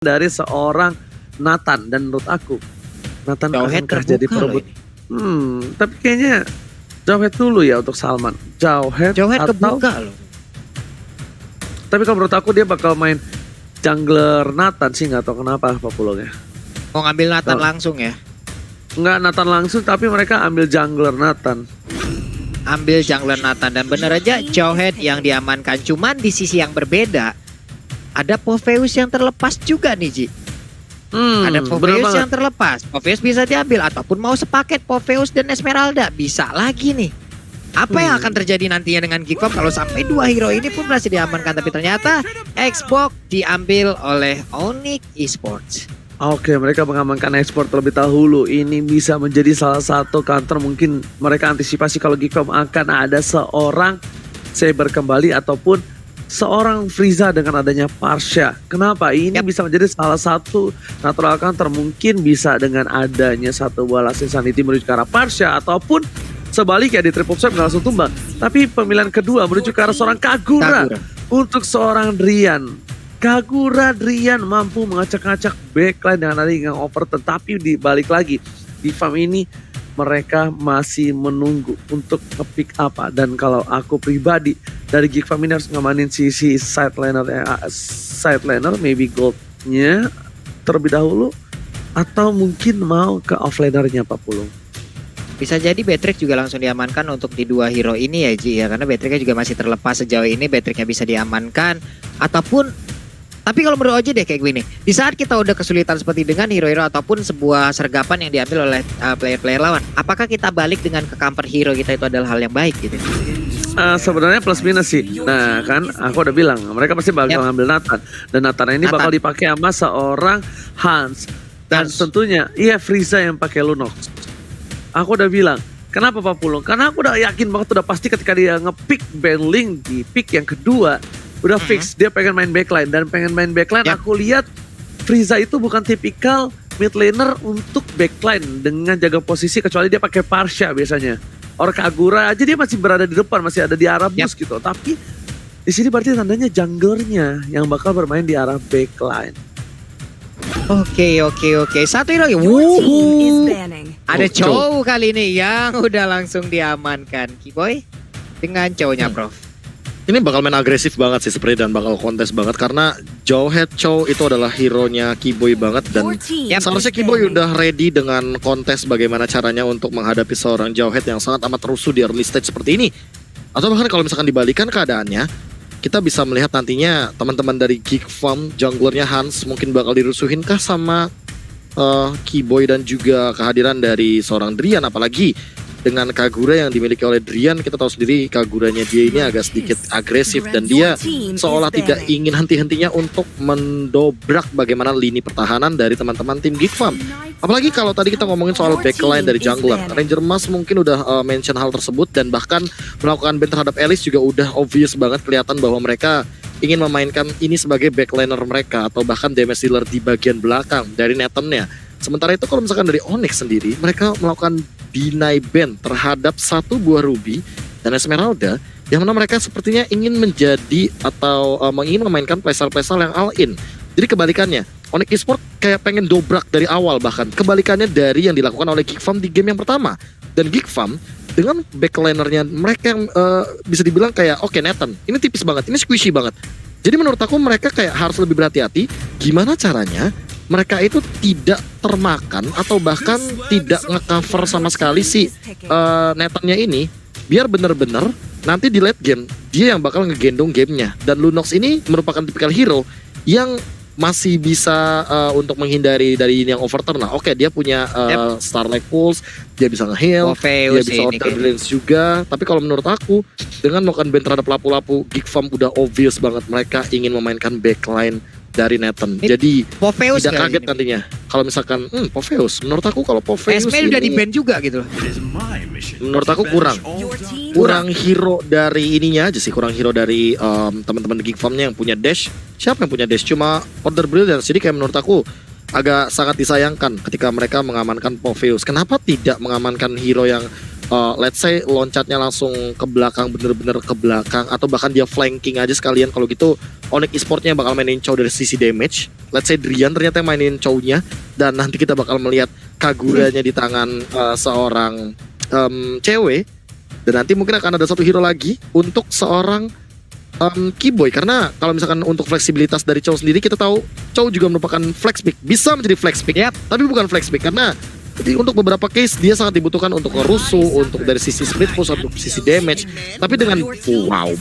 dari seorang Nathan, dan menurut aku Nathan akankah jadi perebut? Tapi kayaknya Jauhead dulu ya untuk Salman. Jauhead atau kebuka loh. Tapi kalau menurut aku dia bakal main jungler Nathan sih, nggak tahu kenapa Papulongnya. Mau ngambil Nathan langsung ya? Nggak Nathan langsung, tapi mereka ambil jungler Nathan. Ambil jungler Nathan, dan bener aja Jauhead yang diamankan. Cuman di sisi yang berbeda ada Popheus yang terlepas juga nih Ji. Ada Popheus yang terlepas. Popheus bisa diambil ataupun mau sepaket Popheus dan Esmeralda bisa lagi nih. Apa yang akan terjadi nantinya dengan Geekfarm kalau sampai dua hero ini pun berhasil diamankan, tapi ternyata Xbox diambil oleh Onyx Esports. Oke, mereka mengamankan ekspor terlebih dahulu. Ini bisa menjadi salah satu counter, mungkin mereka antisipasi kalau Geekfarm akan ada seorang Saber kembali ataupun seorang Frieza dengan adanya Parsha. Kenapa? Ini bisa menjadi salah satu natural counter. Mungkin bisa dengan adanya satu bola Insanity menuju ke arah Parsha, ataupun sebaliknya di triple swipe langsung tumbang. Tapi pemilihan kedua menuju ke arah seorang Kagura. Untuk seorang Drian. Kagura Drian mampu mengacak-ngacak backline dengan adanya over, tetapi dibalik lagi di farm ini mereka masih menunggu untuk nge-pick apa. Dan kalau aku pribadi dari Geekfarm ini harus ngamanin sisi side laner, maybe goldnya terlebih dahulu, atau mungkin mau ke offlanernya Pak Pulung. Bisa jadi Beatrix juga langsung diamankan untuk di dua hero ini ya Ji ya, karena Beatrixnya juga masih terlepas sejauh ini. Beatrixnya bisa diamankan ataupun, tapi kalau menurut Oji deh kayak gini, di saat kita udah kesulitan seperti dengan hero-hero ataupun sebuah sergapan yang diambil oleh player-player lawan, apakah kita balik dengan ke counter hero kita itu adalah hal yang baik gitu? Sebenarnya plus minus sih. Nah kan aku udah bilang mereka pasti bakal ngambil Nathan, dan Nathan ini bakal dipakai sama seorang Hans, dan tentunya Frieza yang pakai Lunox. Aku udah bilang, kenapa Pak Pulung? Karena aku udah yakin banget, udah pasti ketika dia nge-pick Benling di pick yang kedua, udah fix dia pengen main backline. Dan pengen main backline, aku lihat Frieza itu bukan tipikal mid laner untuk backline dengan jaga posisi, kecuali dia pakai Parsha biasanya. Or Kagura aja dia masih berada di depan, masih ada di arah bus gitu. Tapi di sini berarti tandanya junglernya yang bakal bermain di arah backline. Oke. Satu hero lagi. Ada Chow kali ini yang udah langsung diamankan. Kiboy dengan Chow-nya Prof. Ini bakal main agresif banget sih seperti, dan bakal kontes banget karena Jauhead Chow itu adalah hero-nya Kiboy banget, dan seharusnya Kiboy udah ready dengan kontes bagaimana caranya untuk menghadapi seorang Jauhead yang sangat amat rusuh di early stage seperti ini. Atau bahkan kalau misalkan dibalikan keadaannya, kita bisa melihat nantinya teman-teman dari Geekfarm, junglernya Hans mungkin bakal dirusuhin kah sama Kiboy, dan juga kehadiran dari seorang Drian, apalagi dengan Kagura yang dimiliki oleh Drian. Kita tahu sendiri Kaguranya dia ini agak sedikit agresif, dan dia seolah tidak ingin henti-hentinya untuk mendobrak bagaimana lini pertahanan dari teman-teman tim Geekfarm. Apalagi kalau tadi kita ngomongin soal backline dari jungler, Ranger Mas mungkin udah mention hal tersebut, dan bahkan melakukan ban terhadap Alice juga udah obvious banget kelihatan bahwa mereka ingin memainkan ini sebagai backliner mereka, atau bahkan damage dealer di bagian belakang dari Nathan-nya. Sementara itu kalau misalkan dari Onyx sendiri, mereka melakukan deny ban terhadap satu buah Ruby dan Esmeralda, yang mana mereka sepertinya ingin menjadi atau ingin memainkan playstyle yang all in. Jadi kebalikannya, Onyx Esports kayak pengen dobrak dari awal, bahkan kebalikannya dari yang dilakukan oleh Geekfarm di game yang pertama. Dan Geekfarm dengan backlinernya mereka yang bisa dibilang kayak oke, Nathan ini tipis banget, ini squishy banget. Jadi menurut aku mereka kayak harus lebih berhati-hati gimana caranya mereka itu tidak termakan atau bahkan tidak nge-cover sama sekali si Nathan-nya ini, biar bener-bener nanti di late game dia yang bakal ngegendong gamenya. Dan Lunox ini merupakan tipikal hero yang masih bisa untuk menghindari dari ini yang overturn. Nah, oke, dia punya Starlight Pulse, dia bisa nge-heal, dia bisa order brilliance juga. Tapi kalau menurut aku, dengan melakukan ban terhadap lapu-lapu, Geekfarm udah obvious banget mereka ingin memainkan backline dari Nathan. Jadi Popheus tidak kaget nantinya kalau misalkan Popheus. Menurut aku kalau Popheus Esme udah di ban juga gitu. Menurut aku kurang hero dari ininya aja sih, kurang hero dari teman-teman di Geekfarm-nya yang punya dash. Siapa yang punya dash? Cuma Order Brilliance. Jadi kayak menurut aku agak sangat disayangkan ketika mereka mengamankan Popheus. Kenapa tidak mengamankan hero yang let's say loncatnya langsung ke belakang, bener-bener ke belakang, atau bahkan dia flanking aja sekalian. Kalau gitu Onyx Esports-nya bakal mainin Chow dari sisi damage. Let's say Drian ternyata yang mainin Chow-nya, dan nanti kita bakal melihat Kaguranya di tangan seorang cewek, dan nanti mungkin akan ada satu hero lagi untuk seorang Keyboy. Karena kalau misalkan untuk fleksibilitas dari Chow sendiri, kita tahu Chow juga merupakan flex pick, bisa menjadi flex pick, tapi bukan flex pick karena jadi untuk beberapa case dia sangat dibutuhkan untuk rusuh, untuk dari sisi split push, untuk sisi damage. Tapi dengan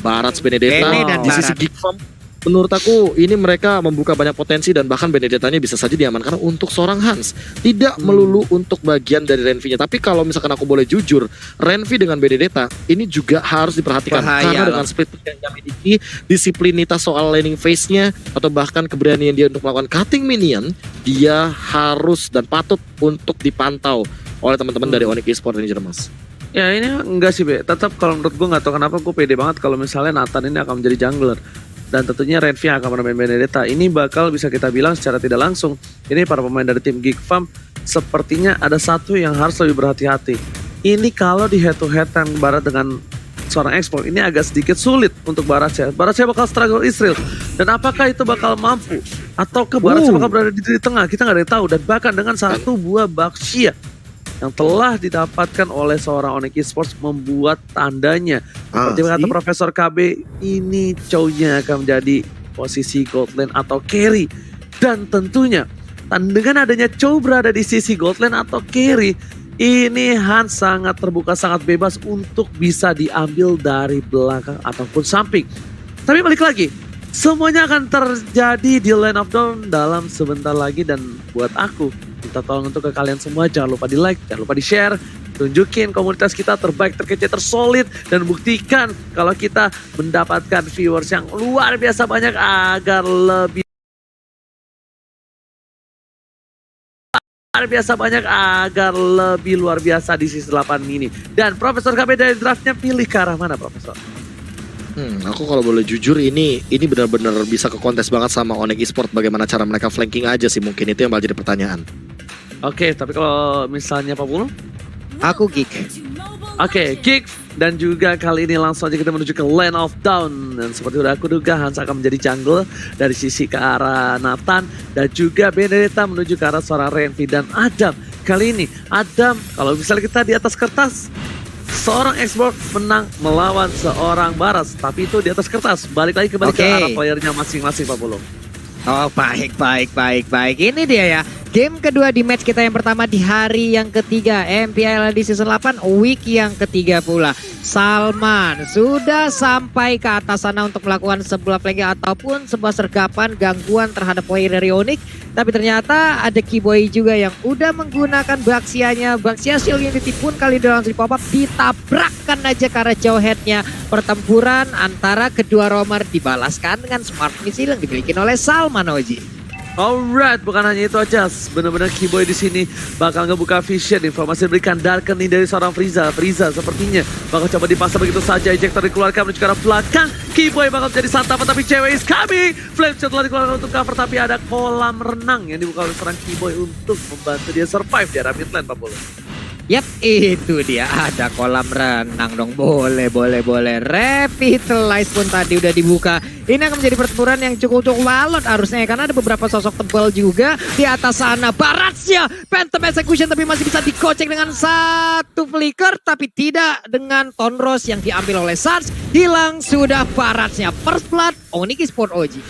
Barats, Benedetta di sisi Geek Farm, menurut aku ini mereka membuka banyak potensi, dan bahkan Benedettanya bisa saja diamankan untuk seorang Hans. Tidak melulu untuk bagian dari Renvi-nya. Tapi kalau misalkan aku boleh jujur, Renvi dengan Benedetta ini juga harus diperhatikan. Karena dengan split push yang dia miliki, disiplinitas soal laning phase-nya, atau bahkan keberanian dia untuk melakukan cutting minion, dia harus dan patut untuk dipantau oleh teman-teman dari Onyx Esports ini, Jermas. Ya ini enggak sih Be, tetap kalau menurut gue nggak tahu kenapa gue pede banget kalau misalnya Nathan ini akan menjadi jungler. Dan tentunya Renvi akan bermain Benedetta. Ini bakal bisa kita bilang secara tidak langsung, ini para pemain dari tim Geek Farm sepertinya ada satu yang harus lebih berhati-hati. Ini kalau di head to head yang Barat dengan seorang ekspor, ini agak sedikit sulit untuk Baratnya. Baratnya bakal struggle Israel. Dan apakah itu bakal mampu? Atau ke Baratnya bakal berada di tengah? Kita nggak ada yang tahu. Dan bahkan dengan satu buah Baxia yang telah didapatkan oleh seorang Onyx Esports membuat tandanya. Seperti kata Profesor KB, ini Chow-nya akan menjadi posisi gold lane atau carry. Dan tentunya dengan adanya Chow berada di sisi gold lane atau carry, ini Hans sangat terbuka, sangat bebas untuk bisa diambil dari belakang ataupun samping. Tapi balik lagi, semuanya akan terjadi di Land of Dawn dalam sebentar lagi. Dan buat aku, minta tolong untuk ke kalian semua, jangan lupa di like, jangan lupa di share, tunjukin komunitas kita terbaik, terkece, tersolid, dan buktikan kalau kita mendapatkan viewers yang luar biasa banyak agar lebih luar biasa di season 8 ini. Dan Profesor KB dari draftnya pilih ke arah mana, Profesor? Aku kalau boleh jujur ini benar-benar bisa ke kontes banget sama Onyx Esports. Bagaimana cara mereka flanking aja sih, mungkin itu yang bakal jadi pertanyaan. Oke, tapi kalau misalnya Pak Pulung? Aku Geek. Oke, Geek. Dan juga kali ini langsung aja kita menuju ke Land of Dawn. Dan seperti udah aku duga, Hans akan menjadi jungle dari sisi ke arah Nathan. Dan juga Benedetta menuju ke arah seorang Renvi dan Adam. Kali ini Adam, kalau misalnya kita di atas kertas, seorang Xbox menang melawan seorang Baras. Tapi itu di atas kertas. Balik lagi kembali ke arah playernya masing-masing, Pak Pulung. Oh, baik. Ini dia ya. Game kedua di match kita yang pertama di hari yang ketiga. MPL di season 8 week yang ketiga pula. Salman sudah sampai ke atas sana untuk melakukan sebuah flanking ataupun sebuah sergapan gangguan terhadap player dari Onyx. Tapi ternyata ada Keyboy juga yang udah menggunakan Baxianya. Baxia Shield Unity pun kali ini langsung di-pop up. Ditabrakkan aja ke arah jauh headnya. Pertempuran antara kedua roamer dibalaskan dengan smart missile yang dimiliki oleh Salman, Oji. Alright, bukan hanya itu aja, benar-benar Keyboy di sini bakal ngebuka vision. Informasi diberikan Darkening dari seorang Frieza. Frieza sepertinya bakal coba dipasang begitu saja. Ejector dikeluarkan menuju ke arah belakang. Keyboy bakal menjadi santapan, tapi cewek is coming. Flame shot telah dikeluarkan untuk cover, tapi ada kolam renang yang dibuka oleh seorang Keyboy untuk membantu dia survive di arah mid lane, Pak Polo. Yap, itu dia, ada kolam renang dong. Boleh. Revitalize pun tadi udah dibuka. Ini akan menjadi pertempuran yang cukup alot harusnya, karena ada beberapa sosok tebal juga di atas sana. Baratsnya Phantom Execution tapi masih bisa dikocek dengan satu flicker, tapi tidak dengan Tonros yang diambil oleh Sans. Hilang sudah Baratsnya. First blood Onyx Esports, Oji.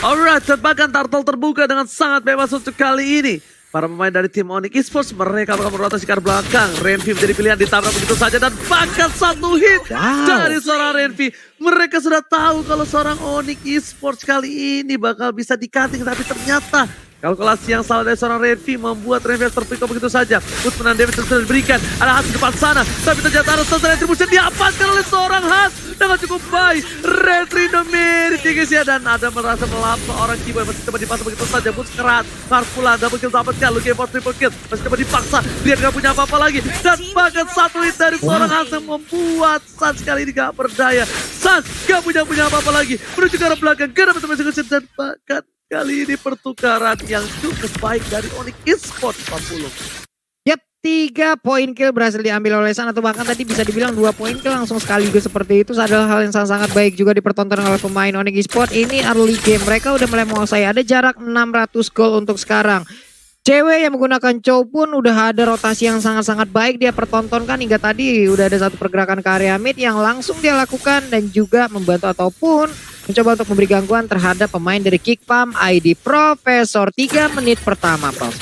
Alright, tebakan turtle terbuka dengan sangat bebas untuk kali ini. Para pemain dari tim Onyx Esports, mereka bakal merotasi ke arah belakang. Renvi menjadi pilihan, ditabrak begitu saja dan bahkan satu hit dari seorang Renvi. Mereka sudah tahu kalau seorang Onyx Esports kali ini bakal bisa di-cutting, tapi ternyata kalkulasi yang salah dari seorang Renvi membuat Renvi terpick begitu saja. Usman damage sudah diberikan, ada Hans di depan sana, tapi ternyata harus selesai retribusi diamankan oleh seorang Hans dengan cukup baik. Retri Domir guys ya, dan ada merasa melap seorang Keyboy masih coba dipasang begitu saja. Boots kerat, Marfula double kill dapatkan, Lucky for triple kill masih coba dipaksa, dia gak punya apa-apa lagi. Dan bahkan satu hit dari seorang Hans yang membuat Sans kali ini gak berdaya. Sans gak punya apa-apa lagi, menuju ke arah belakang, gak dapat masing-masing, dan bahkan kali ini pertukaran yang cukup baik dari Onyx Esports, 40. Yap, 3 poin kill berhasil diambil oleh Sun, atau bahkan tadi bisa dibilang 2 poin kill langsung sekaligus seperti itu adalah hal yang sangat baik juga dipertonton oleh pemain Onyx Esports. Ini early game mereka udah mulai menguasai, ada jarak 600 gol untuk sekarang. Cewek yang menggunakan Chow pun udah ada rotasi yang sangat-sangat baik dia pertontonkan hingga tadi udah ada satu pergerakan ke area mid yang langsung dia lakukan dan juga membantu ataupun mencoba untuk memberi gangguan terhadap pemain dari Kick Farm ID Profesor. 3 menit pertama, Prof.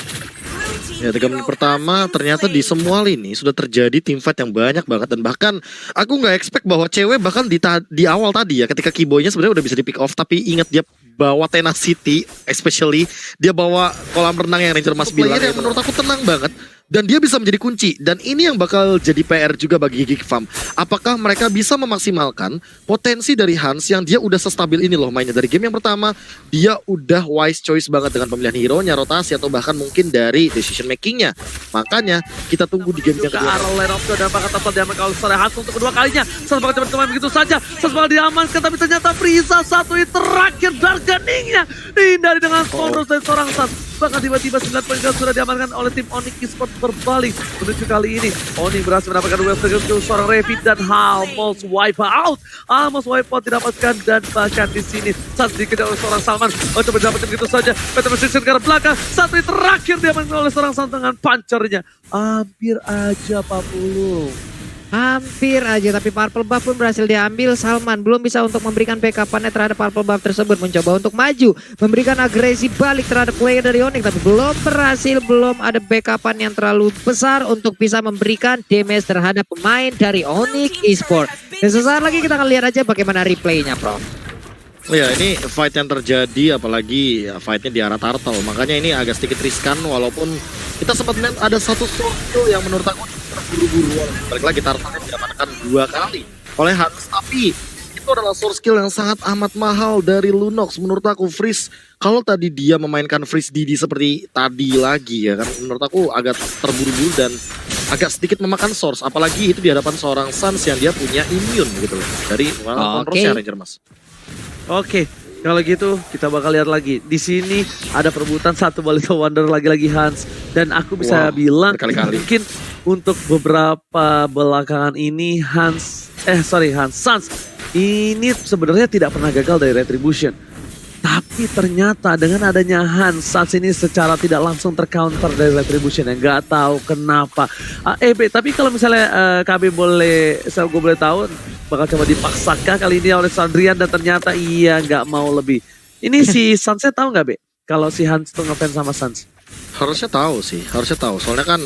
Ya 3 menit pertama ternyata di semua lini sudah terjadi teamfight yang banyak banget. Dan bahkan aku nggak expect bahwa cewek bahkan di awal tadi ya ketika Kiboynya sebenarnya udah bisa di pick off. Tapi ingat dia bawa tenacity, especially dia bawa kolam renang yang Ranger Mas bilang yang menurut aku tenang banget. Dan dia bisa menjadi kunci. Dan ini yang bakal jadi PR juga bagi Geek Farm. Apakah mereka bisa memaksimalkan potensi dari Hans yang dia udah sestabil ini loh mainnya. Dari game yang pertama, dia udah wise choice banget dengan pemilihan hero-nya, rotasi, atau bahkan mungkin dari decision making-nya. Makanya kita tunggu di game yang kedua. Arrow line of dan bakal tepat diamankan oleh Sore Hans untuk kedua kalinya. Sesama teman-teman begitu saja. Sesama diamankan, tapi ternyata Frieza satu ini terakhir darkeningnya dihindari dengan bonus dari seorang Sans. Bahkan tiba-tiba 9 poin sudah diamankan oleh tim Onyx Esports berbalik menuju kali ini. Onyx berhasil mendapatkan well skill seorang Revit dan almost wipe out. Almost wipe out didapatkan dan bahkan di sini saat dikejar oleh seorang Salman. Coba didapatkan begitu saja. Peter Precision ke arah belakang. Satu ini terakhir diamankan oleh seorang Salman dengan punchernya. Hampir aja 40. Hampir aja, tapi Purple Buff pun berhasil diambil. Salman belum bisa untuk memberikan backup-nya terhadap Purple Buff tersebut. Mencoba untuk maju, memberikan agresi balik terhadap player dari Onyx, tapi belum berhasil, belum ada backup yang terlalu besar untuk bisa memberikan damage terhadap pemain dari Onyx Esports. Dan sesaat lagi kita akan lihat aja bagaimana replaynya, Prof. Ya ini fight yang terjadi apalagi fightnya di arah turtle. Makanya ini agak sedikit riskan walaupun kita sempat melihat ada satu skill yang menurut aku terburu-buru. Balik lagi turtle yang diamankan 2 kali oleh Hans. Tapi itu adalah source skill yang sangat amat mahal dari Lunox. Menurut aku Freeze, kalau tadi dia memainkan Freeze Didi seperti tadi lagi ya kan, menurut aku agak terburu-buru dan agak sedikit memakan source. Apalagi itu di hadapan seorang Sans yang dia punya immune gitu loh dari kontrolnya Ranger Mas. Oke, kalau gitu kita bakal lihat lagi. Di sini ada perebutan satu Balito Wonder lagi-lagi Hans. Dan aku bisa bilang mungkin untuk beberapa belakangan ini Sans ini sebenarnya tidak pernah gagal dari Retribution. Tapi ternyata dengan adanya Hans, Sans ini secara tidak langsung tercounter dari Retribution yang nggak tahu kenapa. Tapi kalau misalnya KB boleh, gue boleh tahu, bakal coba dipaksakan kali ini oleh Sandrian dan ternyata iya nggak mau lebih. Ini si Sansnya tahu nggak, Be? Kalau si Hans tuh ngefans sama Sans? Harusnya tahu sih, harusnya tahu. Soalnya kan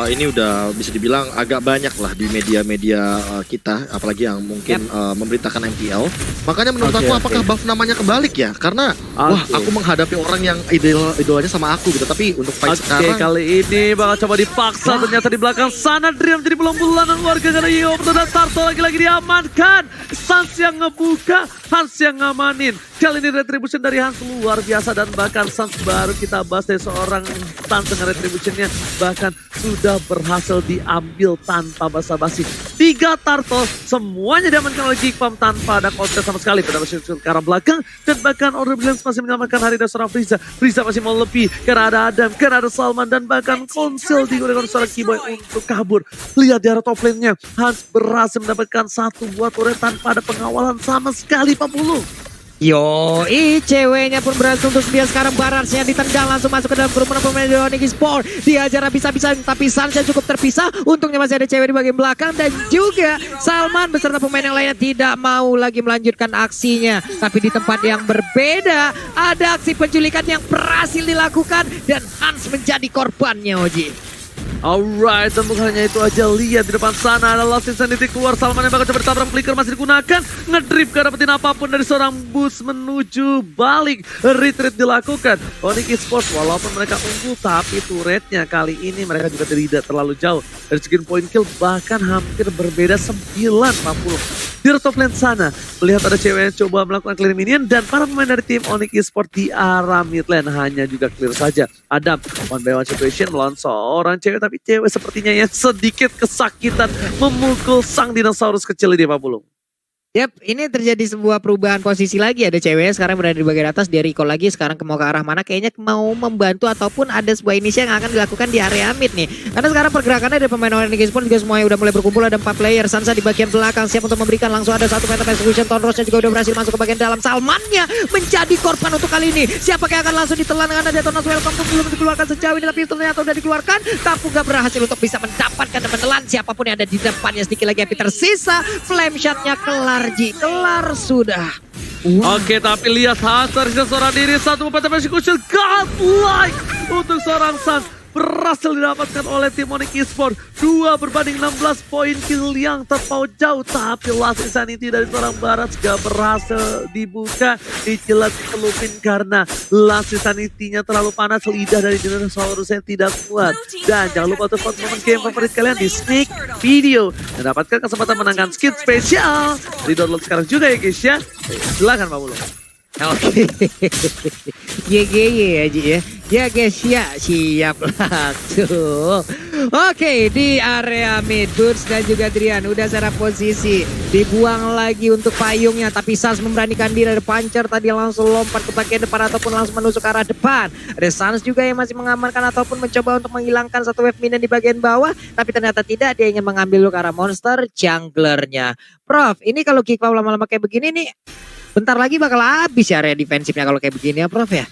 ini udah bisa dibilang agak banyak lah di media-media kita, apalagi yang mungkin memberitakan MPL. Makanya menurut aku apakah buff namanya kebalik ya? Karena wah aku menghadapi orang yang idolanya sama aku gitu. Tapi untuk fight sekarang kali ini bakal coba dipaksa. Ternyata di belakang sana Dream jadi bulan-bulanan warga karena Yopto dan Tarto lagi-lagi diamankan. Sans yang ngebuka, Hans yang ngamanin. Kali ini Retribution dari Hans luar biasa dan bahkan Sans baru kita bahas dari seorang Sans dengan Retributionnya bahkan sudah berhasil diambil tanpa basa-basi. 3 turtle semuanya diamankan oleh Geek Farm tanpa ada kontes sama sekali. Pada ke arah belakang dan bahkan Order Brilliance masih menyelamatkan hari dan seorang Frieza. Frieza masih mau lebih karena ada Adam, karena ada Salman dan bahkan Konsil digunakan seorang Kiboy untuk kabur. Lihat di arah top lane-nya Hans berhasil mendapatkan satu buah turret tanpa ada pengawalan sama sekali 40. Yoi, ceweknya pun berhasil untuk dia sekarang. Barasnya ditendang langsung masuk ke dalam kerumunan pemain Onyx Esports. Diajar habis-habisan tapi Sansnya cukup terpisah. Untungnya masih ada cewek di bagian belakang dan juga Salman beserta pemain yang lainnya tidak mau lagi melanjutkan aksinya. Tapi di tempat yang berbeda ada aksi penculikan yang berhasil dilakukan dan Hans menjadi korbannya, Oji. Alright, dan bukan hanya itu aja, lihat di depan sana ada Lost Insanity keluar. Salman yang bakal coba ditabrak, flicker masih digunakan. Ngedrip gak dapetin apapun dari seorang boost menuju balik. Retreat dilakukan. Onyx Esports walaupun mereka unggul, tapi turretnya kali ini mereka juga tidak terlalu jauh. Dari segi poin kill bahkan hampir berbeda 9-40. Di top lane sana, melihat ada cewek yang coba melakukan clear minion dan para pemain dari tim Onyx Esports di arah mid lane hanya juga clear saja. Adam, one by one situation melawan seorang cewek, tapi cewek sepertinya yang sedikit kesakitan memukul sang dinosaurus kecil ini 50. Yap, ini terjadi sebuah perubahan posisi lagi. Ada cewek sekarang berada di bagian atas, dia recall lagi sekarang mau ke arah mana, kayaknya mau membantu ataupun ada sebuah inisiasi yang akan dilakukan di area mid nih. Karena sekarang pergerakannya dari pemain Orange Esports juga semuanya udah mulai berkumpul, ada 4 player. Sansa di bagian belakang siap untuk memberikan, langsung ada satu Phantom Execution. Tonrosnya juga udah berhasil masuk ke bagian dalam. Salmannya menjadi korban untuk kali ini. Siapa yang akan langsung ditelan dengan ada Detonas Welcome pun belum dikeluarkan sejauh ini, tapi ternyata udah dikeluarkan. Tapi gak berhasil untuk bisa mendapatkan dan menelan siapapun yang ada di depannya. Sedikit lagi api tersisa. Flame shotnya kelar, Ji. Kelar sudah. Oke, tapi lihat Hunter sisa seorang diri, satu Phantom Execution godlike untuk seorang Sans berhasil didapatkan oleh tim Onyx Esports. 2 berbanding 16 poin kill yang terpaut jauh, tapi Last Insanity dari seorang Barat gak berhasil dibuka, dijelat kelupin karena Last Insanity-nya terlalu panas, lidah dari dinosaurus yang tidak kuat. Dan jangan lupa untuk vote momen game favorit kalian di sneak video dan dapatkan kesempatan menangkan skin spesial. Di-download sekarang juga ya guys ya. Silakan Pak Mulo. Oke. YGY ya Ji ya. Ya guys ya, siap langsung. Oke, di area mid Boots dan juga Drian udah serap posisi. Dibuang lagi untuk payungnya, tapi Sans memberanikan diri dari Puncher tadi langsung lompat ke bagian depan ataupun langsung menusuk ke arah depan. Ada Sans juga yang masih mengamankan ataupun mencoba untuk menghilangkan satu wave minion di bagian bawah, tapi ternyata tidak, dia ingin mengambil look arah monster junglernya. Prof, ini kalau kick off lama-lama kayak begini nih, bentar lagi bakal habis ya area defensifnya kalau kayak begini ya Prof ya.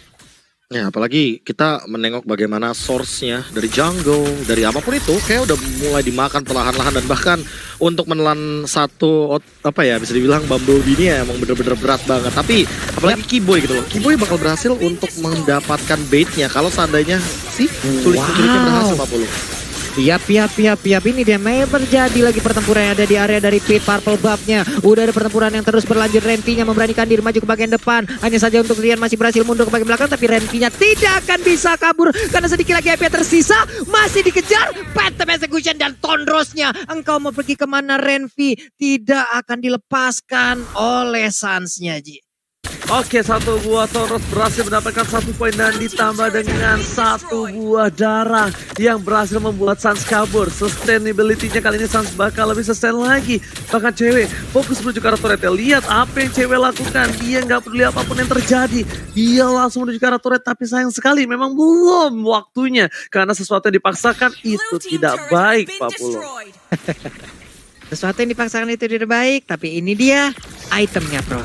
Ya, apalagi kita menengok bagaimana source-nya dari jungle, dari apapun itu kayak udah mulai dimakan perlahan-lahan, dan bahkan untuk menelan satu apa ya bisa dibilang Bumblebee ini ya emang bener-bener berat banget. Tapi apalagi Kiboy gitu loh, Kiboy bakal berhasil untuk mendapatkan bait-nya kalau seandainya si sulit-sulitnya berhasil 40. Yap, ini dia terjadi lagi pertempuran yang ada di area dari pit purple buff-nya. Udah ada pertempuran yang terus berlanjut, Renfinya memberanikan diri maju ke bagian depan. Hanya saja untuk Rian masih berhasil mundur ke bagian belakang, tapi Renfinya tidak akan bisa kabur karena sedikit lagi HP tersisa. Masih dikejar Phantom Execution dan Tonrosnya. Engkau mau pergi kemana Renfi? Tidak akan dilepaskan oleh Sans-nya Ji. Oke, satu buah Tonros berhasil mendapatkan 1 poin dan ditambah dengan 1 buah darah yang berhasil membuat Sans kabur. Sustainability-nya kali ini Sans bakal lebih sustain lagi. Bahkan cewek fokus menuju ke arah turret. Lihat apa yang cewek lakukan. Dia nggak peduli apapun yang terjadi. Dia langsung menuju ke arah turret, tapi sayang sekali memang belum waktunya. Karena sesuatu yang dipaksakan itu tidak baik, Pak Pulo. Sesuatu yang dipaksakan itu tidak baik, tapi ini dia itemnya, Bro.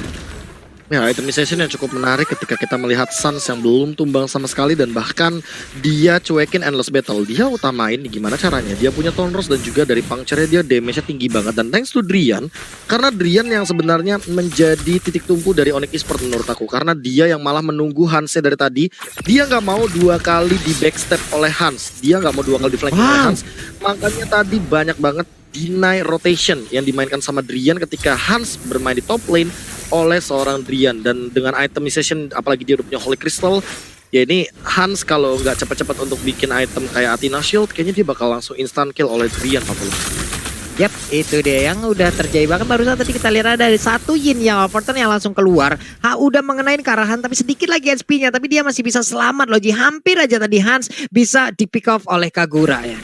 Ya, itemization yang cukup menarik ketika kita melihat Sans yang belum tumbang sama sekali, dan bahkan dia cuekin endless battle. Dia utamain gimana caranya, dia punya Tonros dan juga dari puncture-nya dia damage-nya tinggi banget. Dan thanks to Drian, karena Drian yang sebenarnya menjadi titik tumpu dari Onyx Esports menurut aku. Karena dia yang malah menunggu Hans dari tadi, dia nggak mau 2 kali di backstep oleh Hans. Dia nggak mau 2 kali di flanking oleh Hans. Makanya tadi banyak banget deny rotation yang dimainkan sama Drian ketika Hans bermain di top lane oleh seorang Drian. Dan dengan itemization apalagi dia udah punya Holy Crystal, ya ini Hans kalau nggak cepat-cepat untuk bikin item kayak Athena Shield, kayaknya dia bakal langsung instant kill oleh Drian. Yap, itu dia yang udah terjadi banget. Barusan tadi kita lihat ada satu Yin yang Overturn yang langsung keluar. Udah mengenain ke arah Hans, tapi sedikit lagi HP-nya, tapi dia masih bisa selamat loh Ji. Hampir aja tadi Hans bisa di pick off oleh Kagura ya.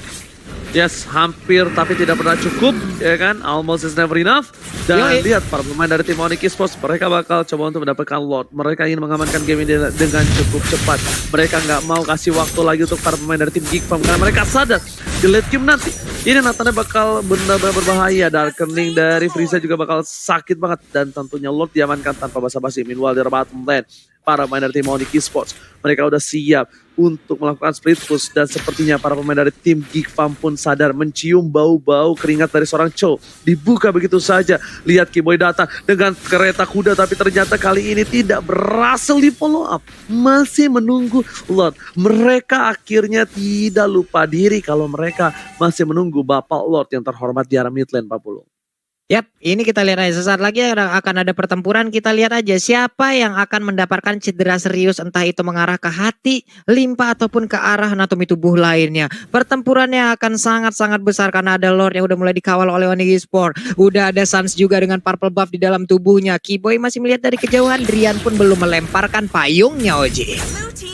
Yes, hampir tapi tidak pernah cukup, ya kan? Almost is never enough. Dan lihat para pemain dari tim Onyx Esports, mereka bakal coba untuk mendapatkan Lord. Mereka ingin mengamankan game ini dengan cukup cepat. Mereka nggak mau kasih waktu lagi untuk para pemain dari tim Geek Farm, karena mereka sadar di late game nanti ini Nathannya bakal benar-benar berbahaya. Darkening dari Frieza juga bakal sakit banget, dan tentunya Lord diamankan tanpa basa-basi. Meanwhile di bottom lane, para pemain dari tim Onyx Esports, mereka udah siap untuk melakukan split push, dan sepertinya para pemain dari tim Geek Farm pun sadar mencium bau-bau keringat dari seorang Cho. Dibuka begitu saja. Lihat Kiboy datang dengan kereta kuda, tapi ternyata kali ini tidak berhasil di follow up. Masih menunggu Lord. Mereka akhirnya tidak lupa diri kalau mereka masih menunggu Bapak Lord yang terhormat di arah mid lane, Pak Pulung. Yap, ini kita lihat aja sesaat lagi akan ada pertempuran. Kita lihat aja siapa yang akan mendapatkan cedera serius, entah itu mengarah ke hati, limpa ataupun ke arah anatomi tubuh lainnya. Pertempurannya akan sangat-sangat besar karena ada Lord yang udah mulai dikawal oleh Onyx Esports. Udah ada Sans juga dengan purple buff di dalam tubuhnya. Kiboy masih melihat dari kejauhan. Drian pun belum melemparkan payungnya, Oji.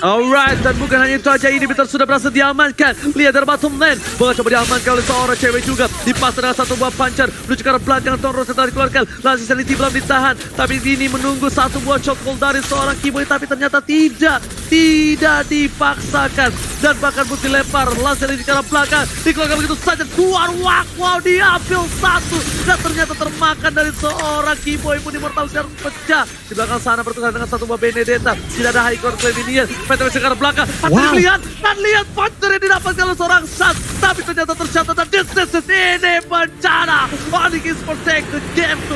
Alright, dan bukan hanya itu aja, ini Bitter sudah berhasil diamankan. Lihat dari bottom lane, bakal coba diamankan oleh seorang cewek juga. Dipasang dengan satu buah puncher menuju ke arah belakang. belakang Toro setelah dikeluarkan. Langsung Sanity belum ditahan. Tapi ini menunggu satu buah chokehold dari seorang Kiboy. Tapi ternyata tidak dipaksakan. Dan bahkan pun dilempar. Langsung Sanity ke arah belakang. Dikeluarkan begitu saja. Keluar. Wow, diambil satu. Dan ternyata termakan dari seorang Kiboy pun Immortal Shard pecah. Di belakang sana bertukar dengan satu buah Benedetta. Tidak ada high core claim ini. PTWC ke arah belakang. Lihat Panther yang didapatkan oleh seorang Sat. Tapi ternyata tercatat dan this is ini bencana. Onyx Esports take the game to